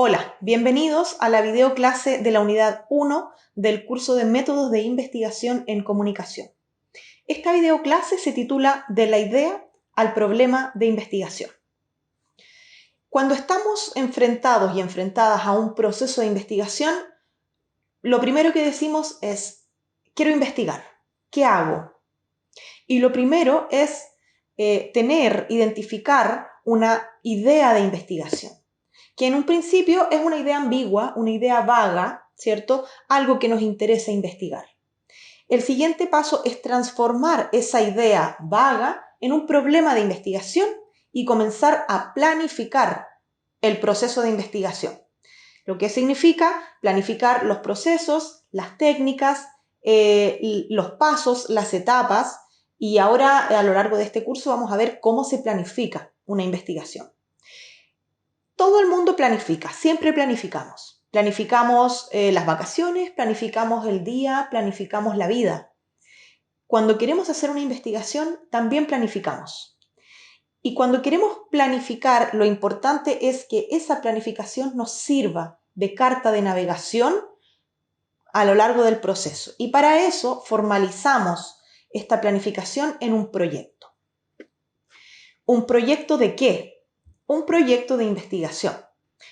Hola, bienvenidos a la videoclase de la unidad 1 del curso de Métodos de Investigación en Comunicación. Esta videoclase se titula De la idea al problema de investigación. Cuando estamos enfrentados y enfrentadas a un proceso de investigación, lo primero que decimos es, quiero investigar, ¿qué hago? Y lo primero es identificar una idea de investigación, que en un principio es una idea ambigua, una idea vaga, ¿cierto? Algo que nos interesa investigar. El siguiente paso es transformar esa idea vaga en un problema de investigación y comenzar a planificar el proceso de investigación. Lo que significa planificar los procesos, las técnicas, los pasos, las etapas, y ahora a lo largo de este curso vamos a ver cómo se planifica una investigación. Todo el mundo planifica, siempre planificamos. Planificamos las vacaciones, planificamos el día, planificamos la vida. Cuando queremos hacer una investigación, también planificamos. Y cuando queremos planificar, lo importante es que esa planificación nos sirva de carta de navegación a lo largo del proceso. Y para eso formalizamos esta planificación en un proyecto. ¿Un proyecto de qué? Un proyecto de investigación.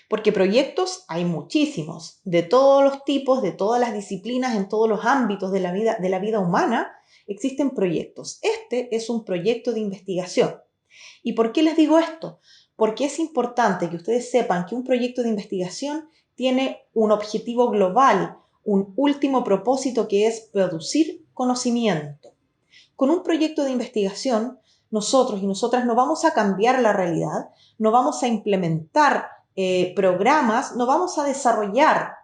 Porque proyectos hay muchísimos, de todos los tipos, de todas las disciplinas, en todos los ámbitos de la vida humana, existen proyectos. Este es un proyecto de investigación. ¿Y por qué les digo esto? Porque es importante que ustedes sepan que un proyecto de investigación tiene un objetivo global, un último propósito que es producir conocimiento. Con un proyecto de investigación, nosotros y nosotras no vamos a cambiar la realidad, no vamos a implementar programas, no vamos a desarrollar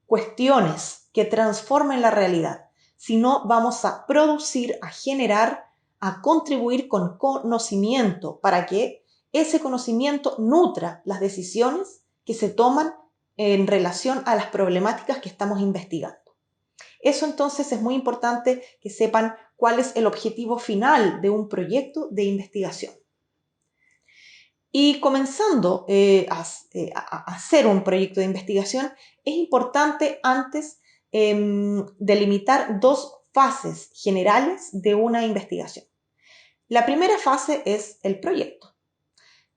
cuestiones que transformen la realidad, sino vamos a producir, a generar, a contribuir con conocimiento para que ese conocimiento nutra las decisiones que se toman en relación a las problemáticas que estamos investigando. Eso entonces es muy importante que sepan cuál es el objetivo final de un proyecto de investigación. Y comenzando a hacer un proyecto de investigación, es importante antes delimitar dos fases generales de una investigación. La primera fase es el proyecto,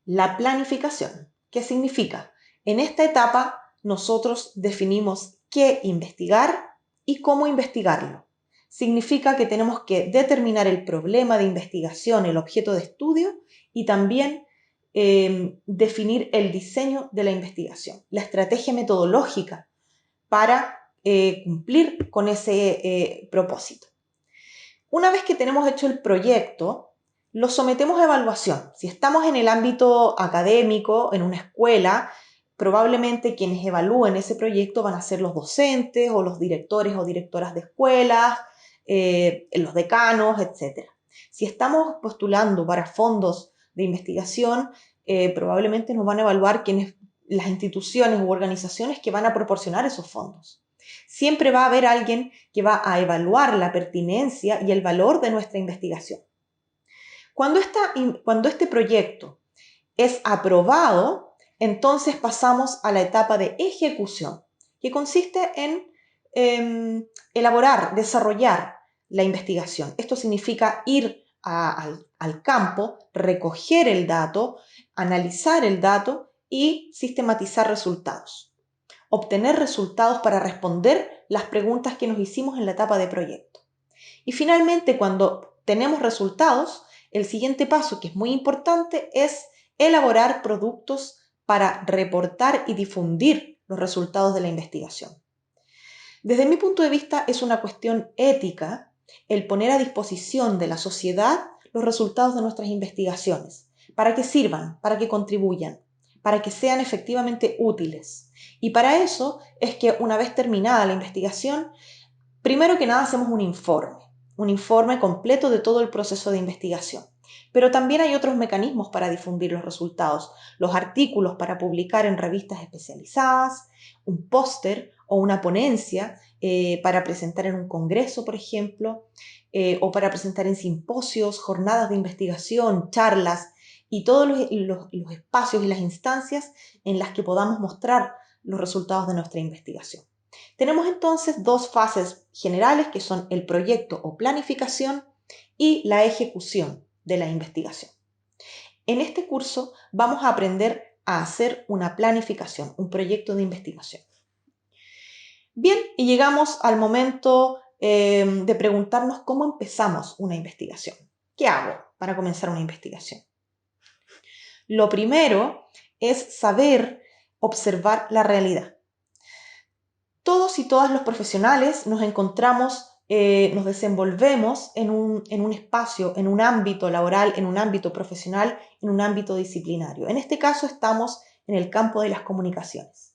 la planificación. ¿Qué significa? En esta etapa nosotros definimos qué investigar y cómo investigarlo. Significa que tenemos que determinar el problema de investigación, el objeto de estudio, y también definir el diseño de la investigación, la estrategia metodológica para cumplir con ese propósito. Una vez que tenemos hecho el proyecto, lo sometemos a evaluación. Si estamos en el ámbito académico, en una escuela, probablemente quienes evalúen ese proyecto van a ser los docentes o los directores o directoras de escuelas, los decanos, etc. Si estamos postulando para fondos de investigación, probablemente nos van a evaluar las instituciones u organizaciones que van a proporcionar esos fondos. Siempre va a haber alguien que va a evaluar la pertinencia y el valor de nuestra investigación. Cuando este proyecto es aprobado, entonces pasamos a la etapa de ejecución, que consiste en elaborar, desarrollar la investigación. Esto significa ir al campo, recoger el dato, analizar el dato y sistematizar resultados. Obtener resultados para responder las preguntas que nos hicimos en la etapa de proyecto. Y finalmente, cuando tenemos resultados, el siguiente paso, que es muy importante, es elaborar productos para reportar y difundir los resultados de la investigación. Desde mi punto de vista, es una cuestión ética el poner a disposición de la sociedad los resultados de nuestras investigaciones, para que sirvan, para que contribuyan, para que sean efectivamente útiles. Y para eso es que una vez terminada la investigación, primero que nada hacemos un informe completo de todo el proceso de investigación. Pero también hay otros mecanismos para difundir los resultados, los artículos para publicar en revistas especializadas, un póster o una ponencia para presentar en un congreso, por ejemplo, o para presentar en simposios, jornadas de investigación, charlas, y todos los espacios y las instancias en las que podamos mostrar los resultados de nuestra investigación. Tenemos entonces dos fases generales que son el proyecto o planificación y la ejecución de la investigación. En este curso vamos a aprender a hacer una planificación, un proyecto de investigación. Bien, y llegamos al momento de preguntarnos cómo empezamos una investigación. ¿Qué hago para comenzar una investigación? Lo primero es saber observar la realidad. Todos y todas los profesionales nos encontramos, nos desenvolvemos en un espacio, en un ámbito laboral, en un ámbito profesional, en un ámbito disciplinario. En este caso estamos en el campo de las comunicaciones.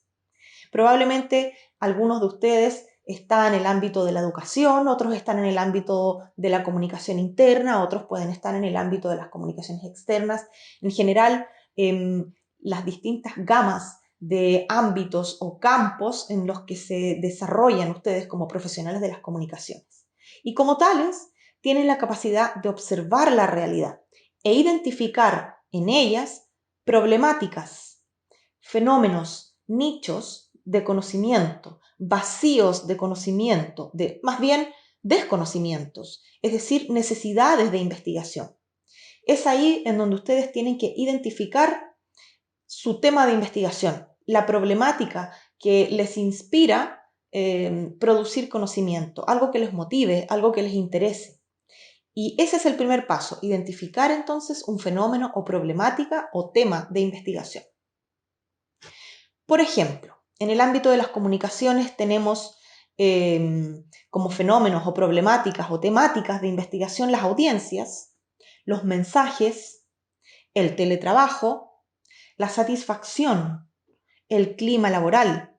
Probablemente algunos de ustedes están en el ámbito de la educación, otros están en el ámbito de la comunicación interna, otros pueden estar en el ámbito de las comunicaciones externas. En general, las distintas gamas de ámbitos o campos en los que se desarrollan ustedes como profesionales de las comunicaciones. Y como tales, tienen la capacidad de observar la realidad e identificar en ellas problemáticas, fenómenos, nichos de conocimiento, vacíos de conocimiento, más bien desconocimientos, es decir, necesidades de investigación. Es ahí en donde ustedes tienen que identificar su tema de investigación, la problemática que les inspira producir conocimiento, algo que les motive, algo que les interese. Y ese es el primer paso, identificar entonces un fenómeno o problemática o tema de investigación. Por ejemplo, en el ámbito de las comunicaciones tenemos como fenómenos o problemáticas o temáticas de investigación las audiencias, los mensajes, el teletrabajo, la satisfacción, el clima laboral,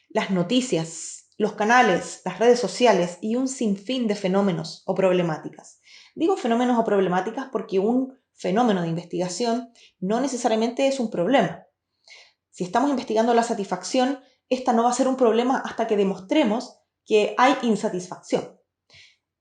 las noticias, los canales, las redes sociales y un sinfín de fenómenos o problemáticas. Digo fenómenos o problemáticas porque un fenómeno de investigación no necesariamente es un problema. Si estamos investigando la satisfacción, esta no va a ser un problema hasta que demostremos que hay insatisfacción.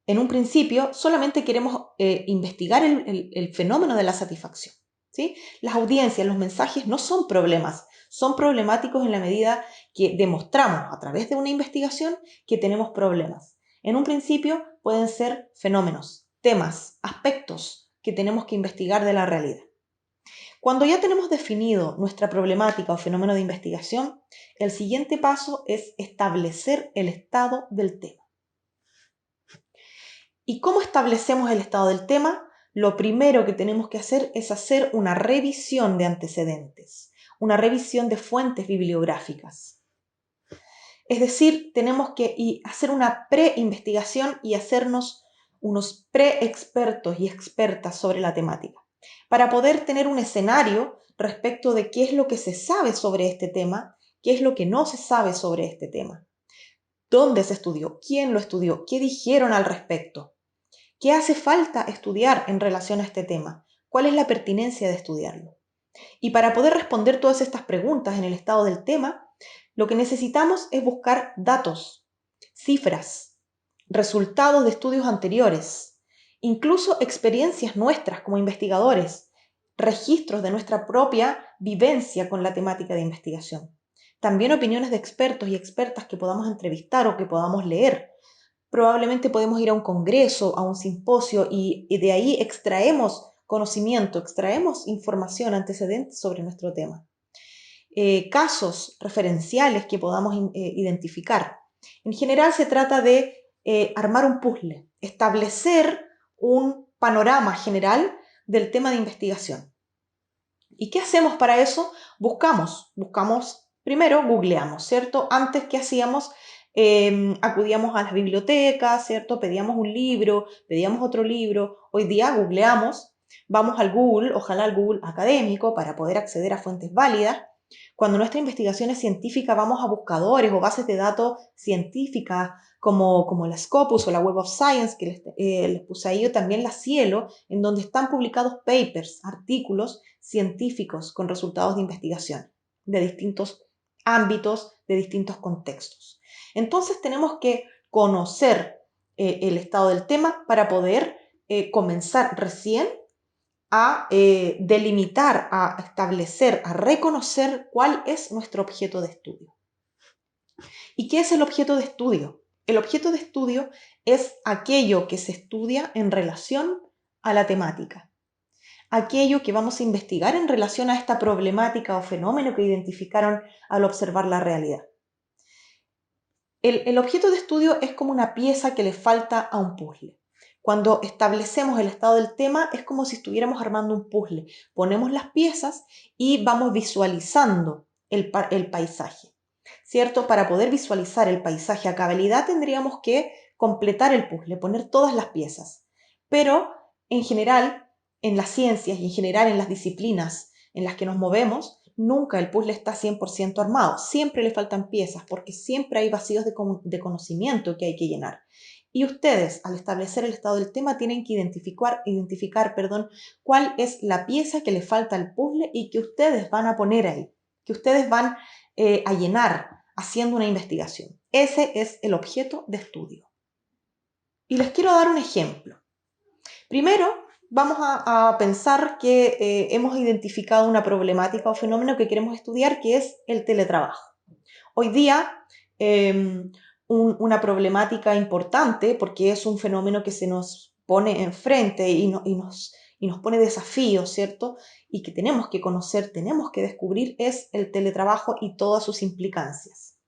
En un principio, solamente queremos investigar el fenómeno de la satisfacción, ¿sí? Las audiencias, los mensajes no son problemas, son problemáticos en la medida que demostramos a través de una investigación que tenemos problemas. En un principio pueden ser fenómenos, temas, aspectos que tenemos que investigar de la realidad. Cuando ya tenemos definido nuestra problemática o fenómeno de investigación, el siguiente paso es establecer el estado del tema. ¿Y cómo establecemos el estado del tema? Lo primero que tenemos que hacer es hacer una revisión de antecedentes, una revisión de fuentes bibliográficas. Es decir, tenemos que hacer una pre-investigación y hacernos unos pre-expertos y expertas sobre la temática, para poder tener un escenario respecto de qué es lo que se sabe sobre este tema, qué es lo que no se sabe sobre este tema, dónde se estudió, quién lo estudió, qué dijeron al respecto, qué hace falta estudiar en relación a este tema, cuál es la pertinencia de estudiarlo. Y para poder responder todas estas preguntas en el estado del tema, lo que necesitamos es buscar datos, cifras, resultados de estudios anteriores, incluso experiencias nuestras como investigadores, registros de nuestra propia vivencia con la temática de investigación. También opiniones de expertos y expertas que podamos entrevistar o que podamos leer. Probablemente podemos ir a un congreso, a un simposio y de ahí extraemos conocimiento, extraemos información, antecedentes sobre nuestro tema. Casos referenciales que podamos identificar. En general se trata de armar un puzzle, establecer un panorama general del tema de investigación. ¿Y qué hacemos para eso? Buscamos primero, googleamos, ¿cierto? Antes, ¿qué hacíamos? Acudíamos a las bibliotecas, ¿cierto? Pedíamos un libro, pedíamos otro libro. Hoy día googleamos, vamos al Google, ojalá al Google académico, para poder acceder a fuentes válidas. Cuando nuestra investigación es científica, vamos a buscadores o bases de datos científicas como la Scopus o la Web of Science, que les puse ahí, o también la Cielo, en donde están publicados papers, artículos científicos con resultados de investigación de distintos ámbitos, de distintos contextos. Entonces tenemos que conocer el estado del tema para poder comenzar recién a delimitar, a establecer, a reconocer cuál es nuestro objeto de estudio. ¿Y qué es el objeto de estudio? El objeto de estudio es aquello que se estudia en relación a la temática, aquello que vamos a investigar en relación a esta problemática o fenómeno que identificaron al observar la realidad. El objeto de estudio es como una pieza que le falta a un puzzle. Cuando establecemos el estado del tema es como si estuviéramos armando un puzzle. Ponemos las piezas y vamos visualizando el paisaje, ¿cierto? Para poder visualizar el paisaje a cabalidad tendríamos que completar el puzzle, poner todas las piezas. Pero en general, en las ciencias y en general en las disciplinas en las que nos movemos, nunca el puzzle está 100% armado, siempre le faltan piezas porque siempre hay vacíos de conocimiento que hay que llenar. Y ustedes, al establecer el estado del tema, tienen que identificar, cuál es la pieza que le falta al puzzle y que ustedes van a poner ahí, que ustedes van a llenar haciendo una investigación. Ese es el objeto de estudio. Y les quiero dar un ejemplo. Primero, vamos a pensar que hemos identificado una problemática o fenómeno que queremos estudiar, que es el teletrabajo. Hoy día, una problemática importante, porque es un fenómeno que se nos pone enfrente y nos pone desafíos, ¿cierto? Y que tenemos que conocer, tenemos que descubrir, es el teletrabajo y todas sus implicancias.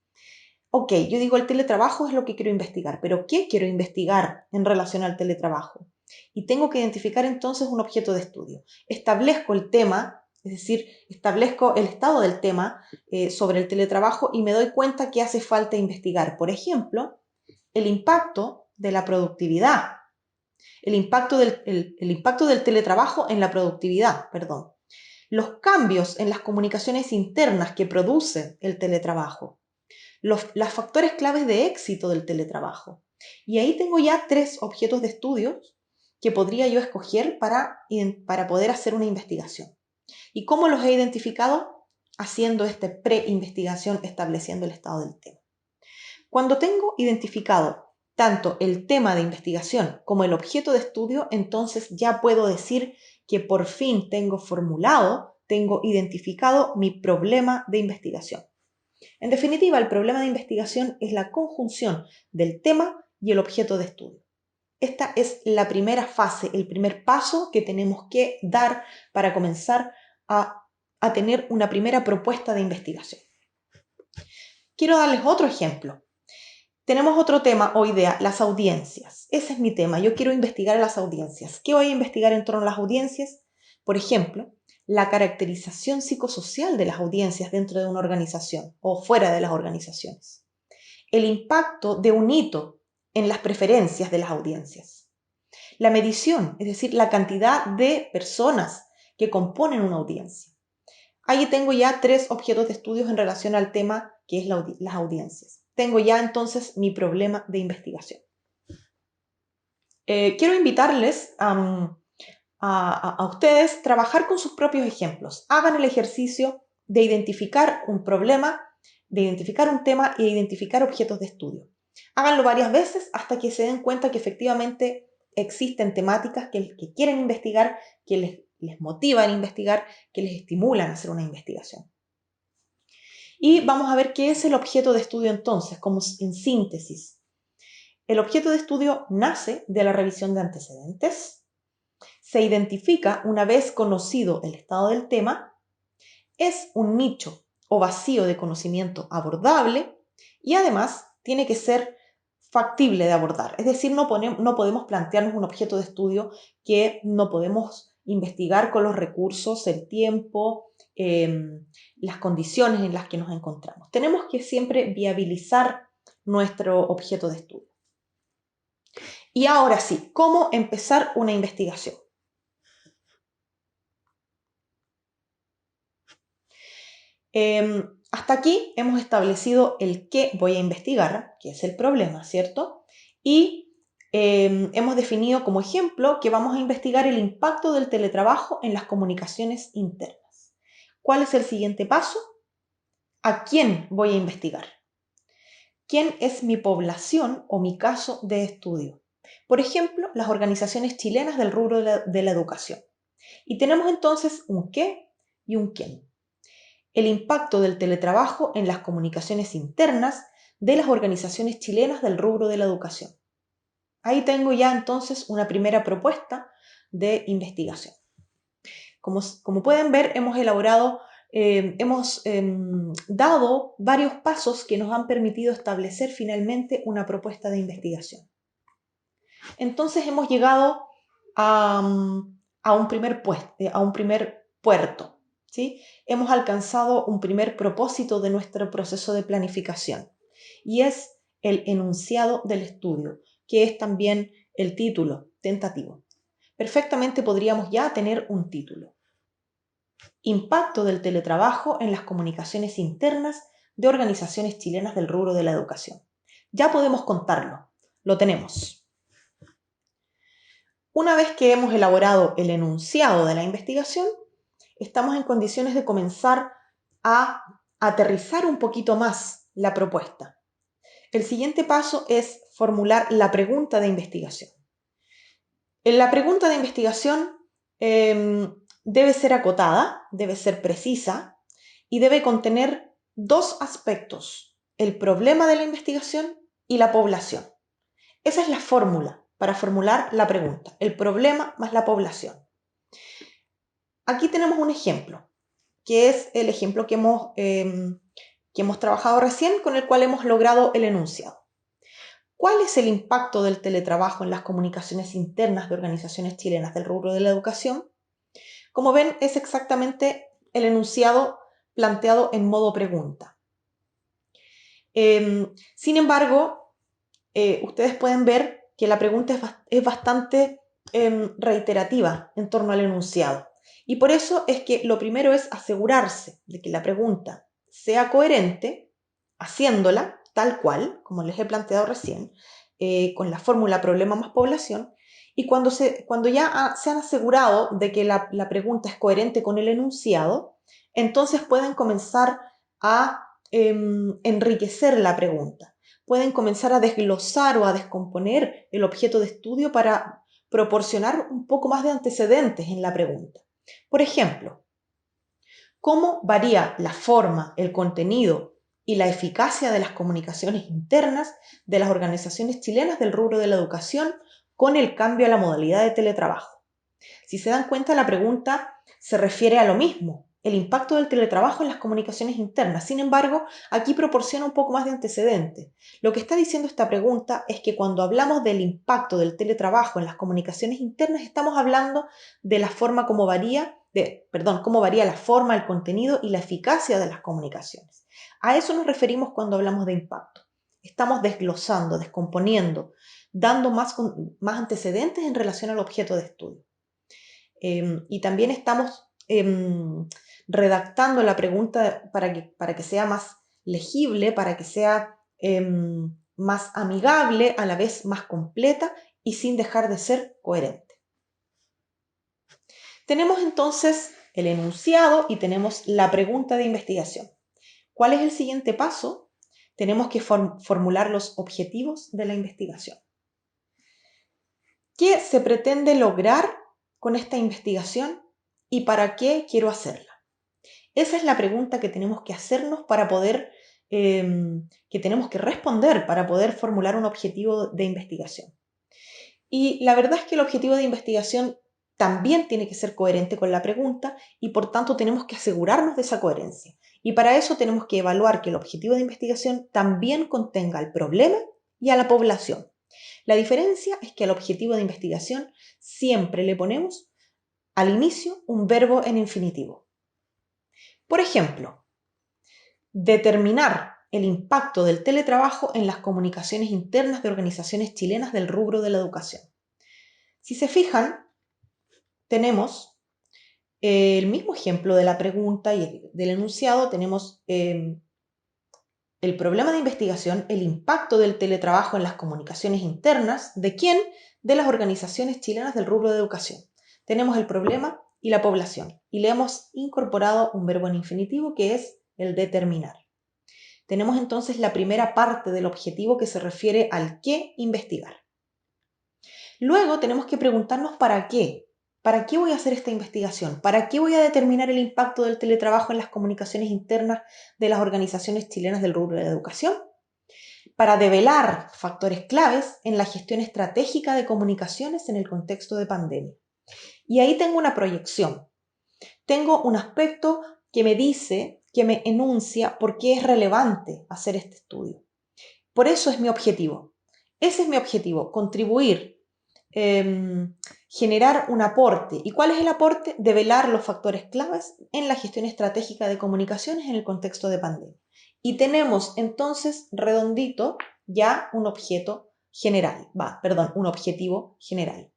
Ok, yo digo el teletrabajo es lo que quiero investigar, pero ¿qué quiero investigar en relación al teletrabajo? Y tengo que identificar entonces un objeto de estudio. Establezco el tema, es decir, establezco el estado del tema sobre el teletrabajo y me doy cuenta que hace falta investigar. Por ejemplo, el impacto de la productividad, el impacto del teletrabajo en la productividad, perdón. Los cambios en las comunicaciones internas que produce el teletrabajo. Los factores claves de éxito del teletrabajo. Y ahí tengo ya 3 objetos de estudios que podría yo escoger para poder hacer una investigación. ¿Y cómo los he identificado? Haciendo esta pre-investigación, estableciendo el estado del tema. Cuando tengo identificado tanto el tema de investigación como el objeto de estudio, entonces ya puedo decir que por fin tengo identificado mi problema de investigación. En definitiva, el problema de investigación es la conjunción del tema y el objeto de estudio. Esta es la primera fase, el primer paso que tenemos que dar para comenzar a tener una primera propuesta de investigación. Quiero darles otro ejemplo. Tenemos otro tema o idea, las audiencias. Ese es mi tema, yo quiero investigar las audiencias. ¿Qué voy a investigar en torno a las audiencias? Por ejemplo, la caracterización psicosocial de las audiencias dentro de una organización o fuera de las organizaciones. El impacto de un hito en las preferencias de las audiencias. La medición, es decir, la cantidad de personas que componen una audiencia. Ahí tengo ya 3 objetos de estudios en relación al tema que es las audiencias. Tengo ya entonces mi problema de investigación. Quiero invitarles a ustedes a trabajar con sus propios ejemplos. Hagan el ejercicio de identificar un problema, de identificar un tema e identificar objetos de estudio. Háganlo varias veces hasta que se den cuenta que efectivamente existen temáticas que quieren investigar, que les motivan a investigar, que les estimulan a hacer una investigación. Y vamos a ver qué es el objeto de estudio entonces, como en síntesis. El objeto de estudio nace de la revisión de antecedentes, se identifica una vez conocido el estado del tema, es un nicho o vacío de conocimiento abordable y además tiene que ser factible de abordar. Es decir, no podemos plantearnos un objeto de estudio que no podemos investigar con los recursos, el tiempo, las condiciones en las que nos encontramos. Tenemos que siempre viabilizar nuestro objeto de estudio. Y ahora sí, ¿cómo empezar una investigación? Hasta aquí hemos establecido el qué voy a investigar, que es el problema, ¿cierto? Y hemos definido como ejemplo que vamos a investigar el impacto del teletrabajo en las comunicaciones internas. ¿Cuál es el siguiente paso? ¿A quién voy a investigar? ¿Quién es mi población o mi caso de estudio? Por ejemplo, las organizaciones chilenas del rubro de la educación. Y tenemos entonces un qué y un quién. El impacto del teletrabajo en las comunicaciones internas de las organizaciones chilenas del rubro de la educación. Ahí tengo ya entonces una primera propuesta de investigación. Como pueden ver, hemos dado varios pasos que nos han permitido establecer finalmente una propuesta de investigación. Entonces hemos llegado a un primer puerto, ¿sí? Hemos alcanzado un primer propósito de nuestro proceso de planificación y es el enunciado del estudio, que es también el título tentativo. Perfectamente podríamos ya tener un título. Impacto del teletrabajo en las comunicaciones internas de organizaciones chilenas del rubro de la educación. Ya podemos contarlo, lo tenemos. Una vez que hemos elaborado el enunciado de la investigación, estamos en condiciones de comenzar a aterrizar un poquito más la propuesta. El siguiente paso es formular la pregunta de investigación. En la pregunta de investigación debe ser acotada, debe ser precisa y debe contener dos aspectos: el problema de la investigación y la población. Esa es la fórmula para formular la pregunta: el problema más la población. Aquí tenemos un ejemplo, que es el ejemplo que hemos trabajado recién, con el cual hemos logrado el enunciado. ¿Cuál es el impacto del teletrabajo en las comunicaciones internas de organizaciones chilenas del rubro de la educación? Como ven, es exactamente el enunciado planteado en modo pregunta. Sin embargo, ustedes pueden ver que la pregunta es bastante reiterativa en torno al enunciado. Y por eso es que lo primero es asegurarse de que la pregunta sea coherente, haciéndola tal cual, como les he planteado recién, con la fórmula problema más población. Y cuando ya se han asegurado de que la pregunta es coherente con el enunciado, entonces pueden comenzar a enriquecer la pregunta. Pueden comenzar a desglosar o a descomponer el objeto de estudio para proporcionar un poco más de antecedentes en la pregunta. Por ejemplo, ¿cómo varía la forma, el contenido y la eficacia de las comunicaciones internas de las organizaciones chilenas del rubro de la educación con el cambio a la modalidad de teletrabajo? Si se dan cuenta, la pregunta se refiere a lo mismo: el impacto del teletrabajo en las comunicaciones internas. Sin embargo, aquí proporciona un poco más de antecedentes. Lo que está diciendo esta pregunta es que cuando hablamos del impacto del teletrabajo en las comunicaciones internas, estamos hablando de la forma cómo varía la forma, el contenido y la eficacia de las comunicaciones. A eso nos referimos cuando hablamos de impacto. Estamos desglosando, descomponiendo, dando más antecedentes en relación al objeto de estudio. Y también estamos redactando la pregunta para que sea más legible, para que sea más amigable, a la vez más completa y sin dejar de ser coherente. Tenemos entonces el enunciado y tenemos la pregunta de investigación. ¿Cuál es el siguiente paso? Tenemos que formular los objetivos de la investigación. ¿Qué se pretende lograr con esta investigación y para qué quiero hacerla? Esa es la pregunta que tenemos que hacernos que tenemos que responder para poder formular un objetivo de investigación. Y la verdad es que el objetivo de investigación también tiene que ser coherente con la pregunta y por tanto tenemos que asegurarnos de esa coherencia. Y para eso tenemos que evaluar que el objetivo de investigación también contenga el problema y a la población. La diferencia es que al objetivo de investigación siempre le ponemos al inicio un verbo en infinitivo. Por ejemplo, determinar el impacto del teletrabajo en las comunicaciones internas de organizaciones chilenas del rubro de la educación. Si se fijan, tenemos el mismo ejemplo de la pregunta y del enunciado. Tenemos el problema de investigación, el impacto del teletrabajo en las comunicaciones internas. ¿De quién? De las organizaciones chilenas del rubro de educación. Tenemos el problema y la población y le hemos incorporado un verbo en infinitivo que es el determinar. Tenemos entonces la primera parte del objetivo que se refiere al qué investigar. Luego tenemos que preguntarnos para qué. ¿Para qué voy a hacer esta investigación? ¿Para qué voy a determinar el impacto del teletrabajo en las comunicaciones internas de las organizaciones chilenas del rubro de la educación? Para develar factores claves en la gestión estratégica de comunicaciones en el contexto de pandemia. Y ahí tengo una proyección. Tengo un aspecto que me dice, que me enuncia por qué es relevante hacer este estudio. Por eso es mi objetivo. Ese es mi objetivo, contribuir, generar un aporte. ¿Y cuál es el aporte? Develar los factores claves en la gestión estratégica de comunicaciones en el contexto de pandemia. Y tenemos entonces redondito ya un objetivo general.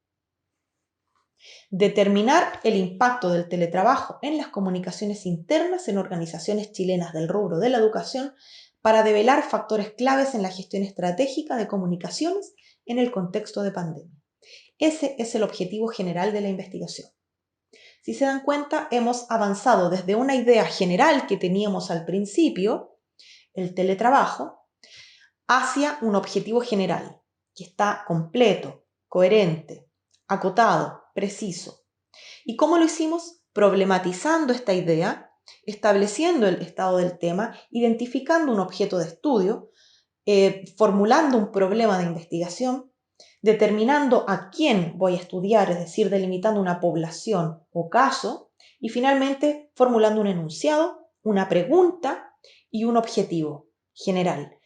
Determinar el impacto del teletrabajo en las comunicaciones internas en organizaciones chilenas del rubro de la educación para develar factores claves en la gestión estratégica de comunicaciones en el contexto de pandemia. Ese es el objetivo general de la investigación. Si se dan cuenta, hemos avanzado desde una idea general que teníamos al principio, el teletrabajo, hacia un objetivo general que está completo, coherente, acotado, preciso. ¿Y cómo lo hicimos? Problematizando esta idea, estableciendo el estado del tema, identificando un objeto de estudio, formulando un problema de investigación, determinando a quién voy a estudiar, es decir, delimitando una población o caso, y finalmente formulando un enunciado, una pregunta y un objetivo general.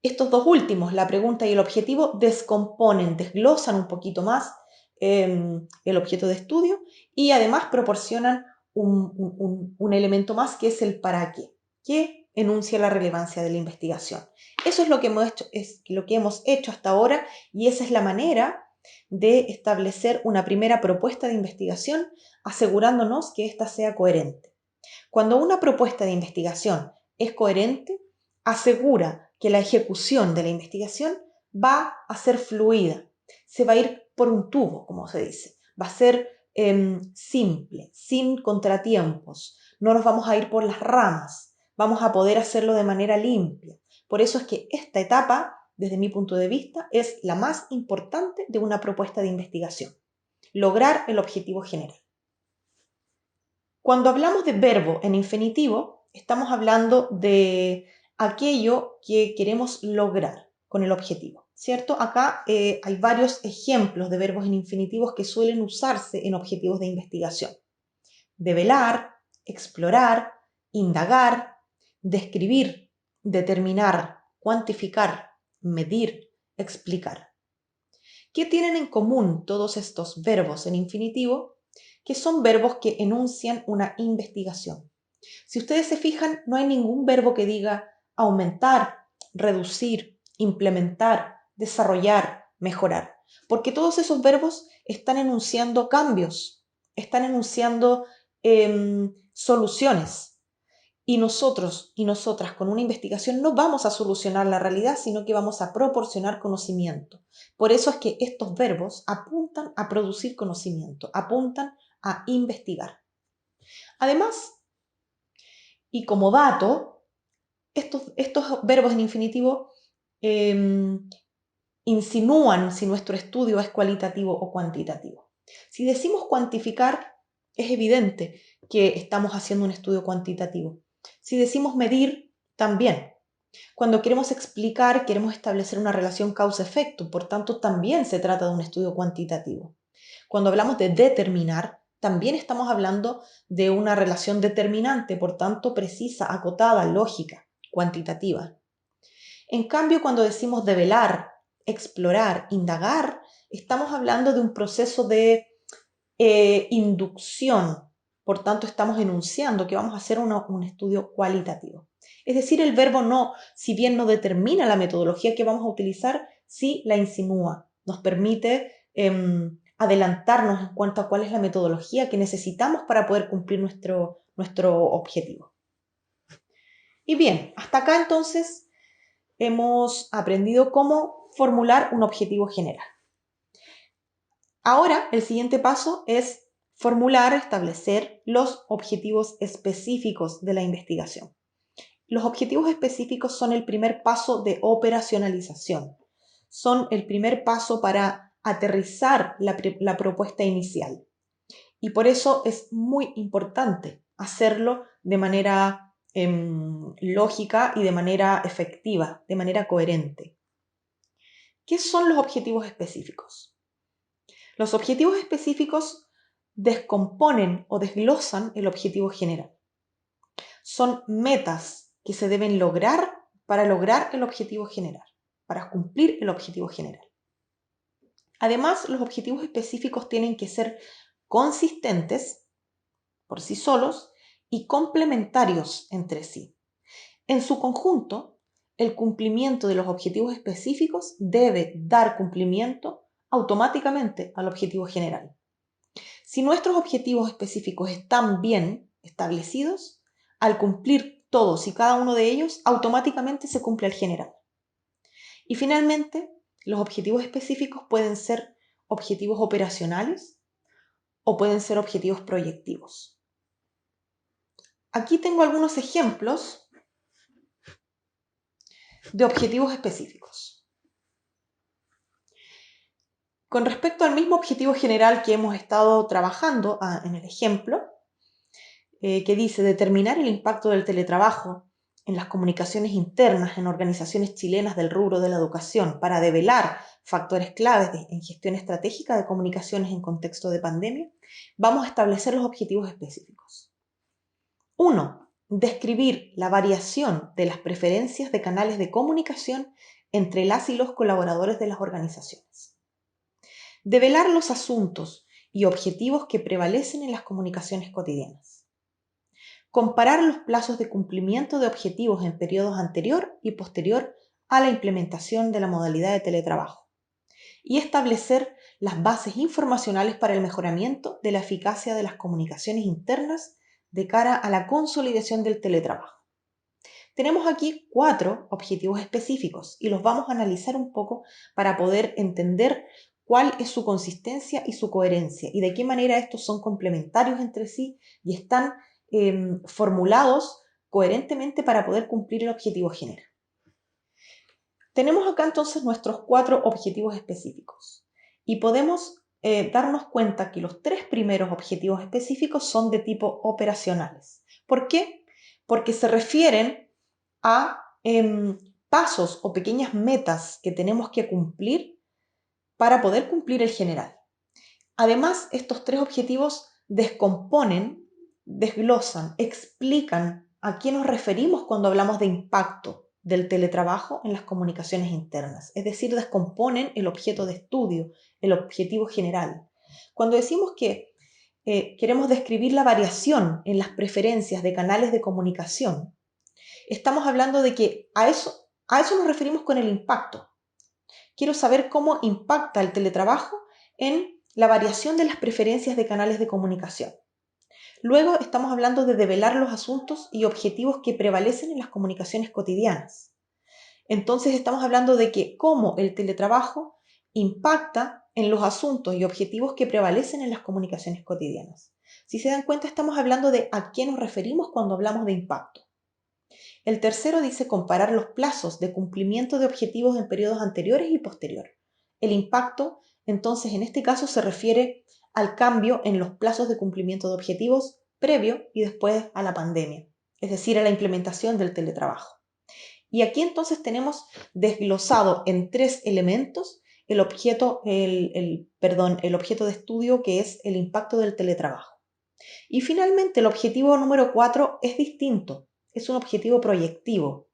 Estos dos últimos, la pregunta y el objetivo, desglosan un poquito más el objeto de estudio y además proporcionan un elemento más que es el para qué, que enuncia la relevancia de la investigación. Eso es lo que hemos hecho hasta ahora y esa es la manera de establecer una primera propuesta de investigación asegurándonos que ésta sea coherente. Cuando una propuesta de investigación es coherente, asegura que la ejecución de la investigación va a ser fluida, se va a ir por un tubo, como se dice, va a ser simple, sin contratiempos, no nos vamos a ir por las ramas, vamos a poder hacerlo de manera limpia. Por eso es que esta etapa, desde mi punto de vista, es la más importante de una propuesta de investigación, lograr el objetivo general. Cuando hablamos de verbo en infinitivo, estamos hablando de aquello que queremos lograr con el objetivo, ¿cierto? Acá hay varios ejemplos de verbos en infinitivos que suelen usarse en objetivos de investigación. Develar, explorar, indagar, describir, determinar, cuantificar, medir, explicar. ¿Qué tienen en común todos estos verbos en infinitivo? Que son verbos que enuncian una investigación. Si ustedes se fijan, no hay ningún verbo que diga aumentar, reducir, implementar, desarrollar, mejorar, porque todos esos verbos están enunciando cambios, están enunciando soluciones. Y nosotros y nosotras con una investigación no vamos a solucionar la realidad, sino que vamos a proporcionar conocimiento. Por eso es que estos verbos apuntan a producir conocimiento, apuntan a investigar. Además, y como dato, estos verbos en infinitivo insinúan si nuestro estudio es cualitativo o cuantitativo. Si decimos cuantificar, es evidente que estamos haciendo un estudio cuantitativo. Si decimos medir, también. Cuando queremos explicar, queremos establecer una relación causa-efecto, por tanto, también se trata de un estudio cuantitativo. Cuando hablamos de determinar, también estamos hablando de una relación determinante, por tanto, precisa, acotada, lógica, cuantitativa. En cambio, cuando decimos develar, explorar, indagar, estamos hablando de un proceso de inducción. Por tanto, estamos enunciando que vamos a hacer un estudio cualitativo. Es decir, el verbo no, si bien no determina la metodología que vamos a utilizar, sí la insinúa. Nos permite adelantarnos en cuanto a cuál es la metodología que necesitamos para poder cumplir nuestro objetivo. Y bien, hasta acá entonces hemos aprendido cómo formular un objetivo general. Ahora, el siguiente paso es formular, establecer los objetivos específicos de la investigación. Los objetivos específicos son el primer paso de operacionalización. Son el primer paso para aterrizar la propuesta inicial. Y por eso es muy importante hacerlo de manera lógica y de manera efectiva, de manera coherente. ¿Qué son los objetivos específicos? Los objetivos específicos descomponen o desglosan el objetivo general. Son metas que se deben lograr para lograr el objetivo general, para cumplir el objetivo general. Además, los objetivos específicos tienen que ser consistentes por sí solos y complementarios entre sí. En su conjunto, el cumplimiento de los objetivos específicos debe dar cumplimiento automáticamente al objetivo general. Si nuestros objetivos específicos están bien establecidos, al cumplir todos y cada uno de ellos, automáticamente se cumple el general. Y finalmente, los objetivos específicos pueden ser objetivos operacionales o pueden ser objetivos proyectivos. Aquí tengo algunos ejemplos de objetivos específicos. Con respecto al mismo objetivo general que hemos estado trabajando en el ejemplo, que dice determinar el impacto del teletrabajo en las comunicaciones internas en organizaciones chilenas del rubro de la educación para develar factores claves en gestión estratégica de comunicaciones en contexto de pandemia, vamos a establecer los objetivos específicos. 1. Describir la variación de las preferencias de canales de comunicación entre las y los colaboradores de las organizaciones. Develar los asuntos y objetivos que prevalecen en las comunicaciones cotidianas. Comparar los plazos de cumplimiento de objetivos en periodos anterior y posterior a la implementación de la modalidad de teletrabajo. Y establecer las bases informacionales para el mejoramiento de la eficacia de las comunicaciones internas de cara a la consolidación del teletrabajo. Tenemos aquí 4 objetivos específicos y los vamos a analizar un poco para poder entender cuál es su consistencia y su coherencia y de qué manera estos son complementarios entre sí y están formulados coherentemente para poder cumplir el objetivo general. Tenemos acá entonces nuestros 4 objetivos específicos y podemos darnos cuenta que los 3 primeros objetivos específicos son de tipo operacionales. ¿Por qué? Porque se refieren a pasos o pequeñas metas que tenemos que cumplir para poder cumplir el general. Además, estos 3 objetivos descomponen, desglosan, explican a qué nos referimos cuando hablamos de impacto del teletrabajo en las comunicaciones internas. Es decir, descomponen el objeto de estudio, el objetivo general. Cuando decimos que queremos describir la variación en las preferencias de canales de comunicación, estamos hablando de que a eso nos referimos con el impacto. Quiero saber cómo impacta el teletrabajo en la variación de las preferencias de canales de comunicación. Luego estamos hablando de develar los asuntos y objetivos que prevalecen en las comunicaciones cotidianas. Entonces estamos hablando de que cómo el teletrabajo impacta en los asuntos y objetivos que prevalecen en las comunicaciones cotidianas. Si se dan cuenta, estamos hablando de a qué nos referimos cuando hablamos de impacto. El tercero dice comparar los plazos de cumplimiento de objetivos en periodos anteriores y posterior. El impacto, entonces, en este caso se refiere al cambio en los plazos de cumplimiento de objetivos previo y después a la pandemia, es decir, a la implementación del teletrabajo. Y aquí entonces tenemos desglosado en 3 elementos el objeto de estudio, que es el impacto del teletrabajo. Y finalmente el objetivo número 4 es distinto. Es un objetivo proyectivo.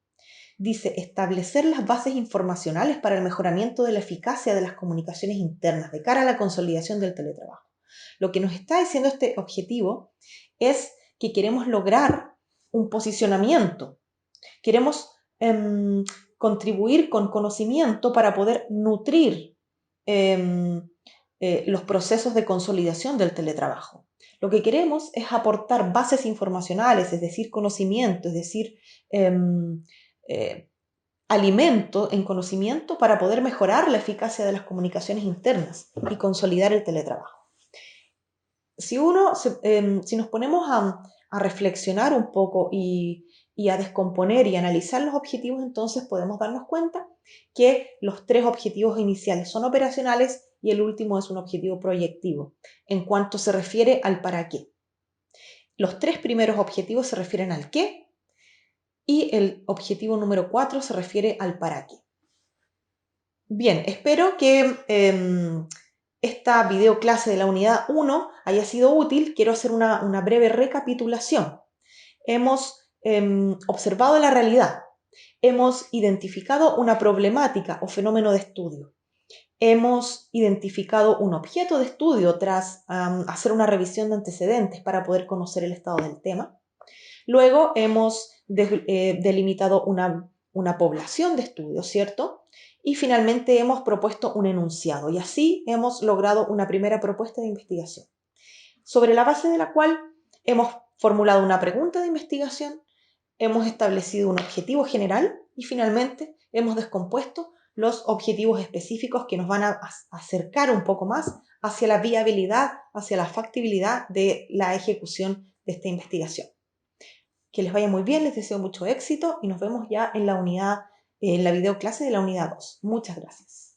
Dice establecer las bases informacionales para el mejoramiento de la eficacia de las comunicaciones internas de cara a la consolidación del teletrabajo. Lo que nos está diciendo este objetivo es que queremos lograr un posicionamiento. Queremos contribuir con conocimiento para poder nutrir los procesos de consolidación del teletrabajo. Lo que queremos es aportar bases informacionales, es decir, conocimiento, es decir, alimento en conocimiento para poder mejorar la eficacia de las comunicaciones internas y consolidar el teletrabajo. Si nos ponemos a reflexionar un poco y a descomponer y analizar los objetivos, entonces podemos darnos cuenta que los 3 objetivos iniciales son operacionales y el último es un objetivo proyectivo, en cuanto se refiere al para qué. Los 3 primeros objetivos se refieren al qué y el objetivo número 4 se refiere al para qué. Bien, espero que esta videoclase de la unidad 1 haya sido útil. Quiero hacer una breve recapitulación. Hemos observado la realidad, hemos identificado una problemática o fenómeno de estudio, hemos identificado un objeto de estudio tras hacer una revisión de antecedentes para poder conocer el estado del tema. Luego hemos delimitado una población de estudio, ¿cierto? Y finalmente hemos propuesto un enunciado y así hemos logrado una primera propuesta de investigación, sobre la base de la cual hemos formulado una pregunta de investigación, hemos establecido un objetivo general y finalmente hemos descompuesto los objetivos específicos que nos van a acercar un poco más hacia la viabilidad, hacia la factibilidad de la ejecución de esta investigación. Que les vaya muy bien, les deseo mucho éxito y nos vemos ya en la videoclase de la unidad 2. Muchas gracias.